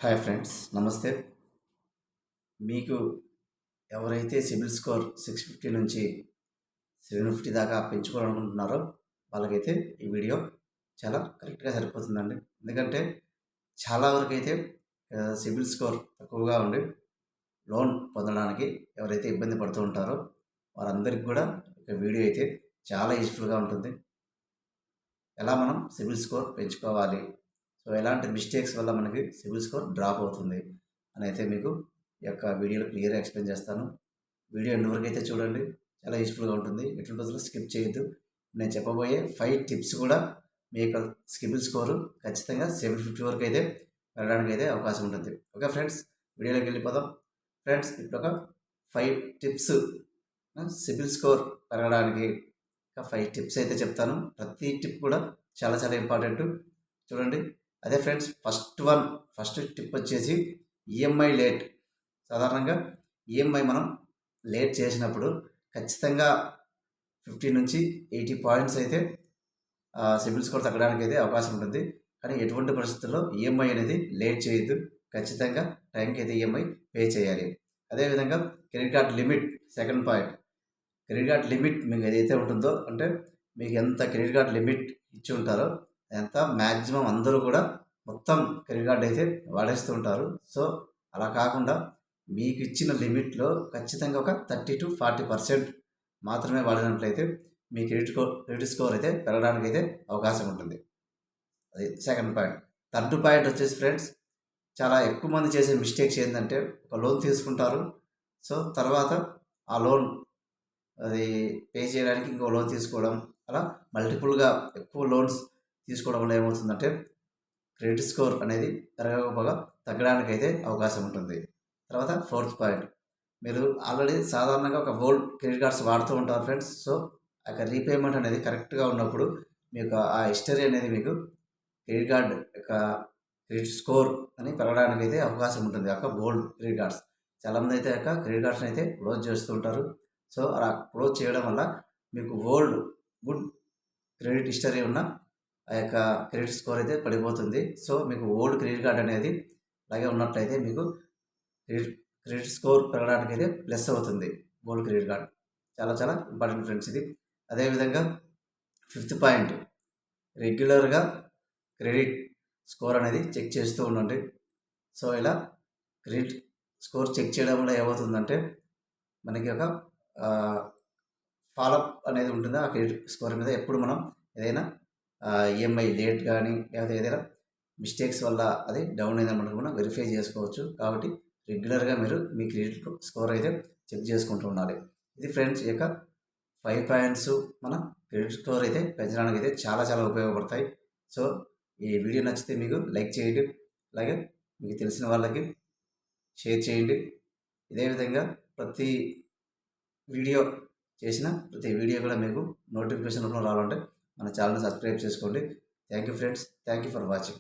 Hi friends, నమస్తే. మీకు ఎవరైతే సిబిల్ స్కోర్ 650 నుంచి 750 దాకా పెంచుకోవాలనుకుంటున్నారో వాళ్ళకైతే ఈ వీడియో చాలా కరెక్ట్గా సరిపోతుందండి. ఎందుకంటే చాలా వరకైతే సిబిల్ స్కోర్ తక్కువగా ఉండి లోన్ పొందడానికి ఎవరైతే ఇబ్బంది పడుతూ ఉంటారో వారందరికీ కూడా ఒక వీడియో అయితే చాలా యూజ్ఫుల్గా ఉంటుంది. ఎలా మనం సిబిల్ స్కోర్ పెంచుకోవాలి, సో ఎలాంటి మిస్టేక్స్ వల్ల మనకి సిబిల్ స్కోర్ డ్రాప్ అవుతుంది అని అయితే మీకు ఈ యొక్క వీడియోలో క్లియర్గా ఎక్స్ప్లెయిన్ చేస్తాను. వీడియో ఎండ్ వరకు అయితే చూడండి, చాలా యూస్ఫుల్గా ఉంటుంది. ఎటువంటి రోజులు స్కిప్ చేయొద్దు. నేను చెప్పబోయే 5 టిప్స్ కూడా మీ యొక్క సిబిల్ స్కోరు ఖచ్చితంగా 750 వరకు అయితే వెళ్ళడానికి అయితే అవకాశం ఉంటుంది. ఓకే ఫ్రెండ్స్, వీడియోలోకి వెళ్ళిపోదాం. ఫ్రెండ్స్, ఇప్పుడు ఒక 5 టిప్స్ సిబిల్ స్కోర్ పెరగడానికి 5 టిప్స్ అయితే చెప్తాను. ప్రతి టిప్ కూడా చాలా చాలా ఇంపార్టెంట్. చూడండి. అదే ఫ్రెండ్స్, ఫస్ట్ టిప్ వచ్చేసి ఈఎంఐ లేట్. సాధారణంగా ఈఎంఐ మనం లేట్ చేసినప్పుడు ఖచ్చితంగా 50 నుంచి 80 పాయింట్స్ అయితే సిబిల్ స్కోర్ తగ్గడానికి అయితే అవకాశం ఉంటుంది. కానీ ఎటువంటి పరిస్థితుల్లో ఈఎంఐ అనేది లేట్ చేయొద్దు. ఖచ్చితంగా టైంకి అయితే ఈఎంఐ పే చేయాలి. అదేవిధంగా credit card limit, second point. Credit card limit మీకు ఏదైతే ఉంటుందో, అంటే మీకు ఎంత క్రెడిట్ కార్డ్ లిమిట్ ఇచ్చి ఉంటారో ఎంత మ్యాక్సిమం అందరూ కూడా మొత్తం క్రెడిట్ కార్డ్ అయితే వాడేస్తూ ఉంటారు. సో అలా కాకుండా మీకు ఇచ్చిన లిమిట్లో ఖచ్చితంగా ఒక 30 to 40% మాత్రమే వాడినట్లయితే మీ క్రెడిట్ స్కోర్ అయితే పెరగడానికి అయితే అవకాశం ఉంటుంది. అది సెకండ్ పాయింట్. థర్డ్ పాయింట్ వచ్చేసి ఫ్రెండ్స్, చాలా ఎక్కువ మంది చేసే మిస్టేక్స్ ఏంటంటే ఒక లోన్ తీసుకుంటారు. సో తర్వాత ఆ లోన్ అది పే చేయడానికి ఇంకో లోన్ తీసుకోవడం, అలా మల్టిపుల్గా ఎక్కువ లోన్స్ తీసుకోవడం వల్ల ఏమవుతుందంటే క్రెడిట్ స్కోర్ అనేది పెరగకపోగా తగ్గడానికి అయితే అవకాశం ఉంటుంది. తర్వాత ఫోర్త్ పాయింట్, మీరు ఆల్రెడీ సాధారణంగా ఒక ఓల్డ్ క్రెడిట్ కార్డ్స్ వాడుతూ ఉంటారు ఫ్రెండ్స్. సో ఆ యొక్క రీపేమెంట్ అనేది కరెక్ట్గా ఉన్నప్పుడు మీకు ఆ హిస్టరీ అనేది మీకు క్రెడిట్ కార్డ్ యొక్క క్రెడిట్ స్కోర్ అని పెరగడానికి అయితే అవకాశం ఉంటుంది. యొక్క ఓల్డ్ క్రెడిట్ కార్డ్స్ చాలామంది అయితే యొక్క క్రెడిట్ కార్డ్స్ని అయితే క్లోజ్ చేస్తూ ఉంటారు. సో అలా క్లోజ్ చేయడం వల్ల మీకు ఓల్డ్ గుడ్ క్రెడిట్ హిస్టరీ ఉన్న ఆ యొక్క క్రెడిట్ స్కోర్ అయితే పడిపోతుంది. సో మీకు ఓల్డ్ క్రెడిట్ కార్డ్ అనేది అలాగే ఉన్నట్లయితే మీకు క్రెడిట్ స్కోర్ పెరగడానికి అయితే ప్లస్ అవుతుంది ఓల్డ్ క్రెడిట్ కార్డ్. చాలా చాలా ఇంపార్టెంట్ ఫ్రెండ్స్ ఇది. అదేవిధంగా ఫిఫ్త్ పాయింట్, రెగ్యులర్గా క్రెడిట్ స్కోర్ అనేది చెక్ చేస్తూ ఉండండి. సో ఇలా క్రెడిట్ స్కోర్ చెక్ చేయడం వల్ల ఏమవుతుందంటే మనకి ఒక ఫాలోఅప్ అనేది ఉంటుంది ఆ క్రెడిట్ స్కోర్ మీద. ఎప్పుడు మనం ఏదైనా ఈఎంఐ లేట్ కానీ లేకపోతే ఏదైనా మిస్టేక్స్ వల్ల అది డౌన్ అయిందని మనం వెరిఫై చేసుకోవచ్చు. కాబట్టి రెగ్యులర్గా మీరు మీ క్రెడిట్ స్కోర్ అయితే చెక్ చేసుకుంటూ ఉండాలి. ఇది ఫ్రెండ్స్ ఈ యొక్క 5 పాయింట్స్ మన క్రెడిట్ స్కోర్ అయితే పెంచడానికి అయితే చాలా చాలా ఉపయోగపడతాయి. సో ఈ వీడియో నచ్చితే మీకు లైక్ చేయండి, అలాగే మీకు తెలిసిన వాళ్ళకి షేర్ చేయండి. ఇదే విధంగా ప్రతి వీడియో కూడా మీకు నోటిఫికేషన్ రూపంలో రావాలంటే మన ఛానల్ని సబ్స్క్రైబ్ చేసుకోండి. Thank you friends, thank you for watching.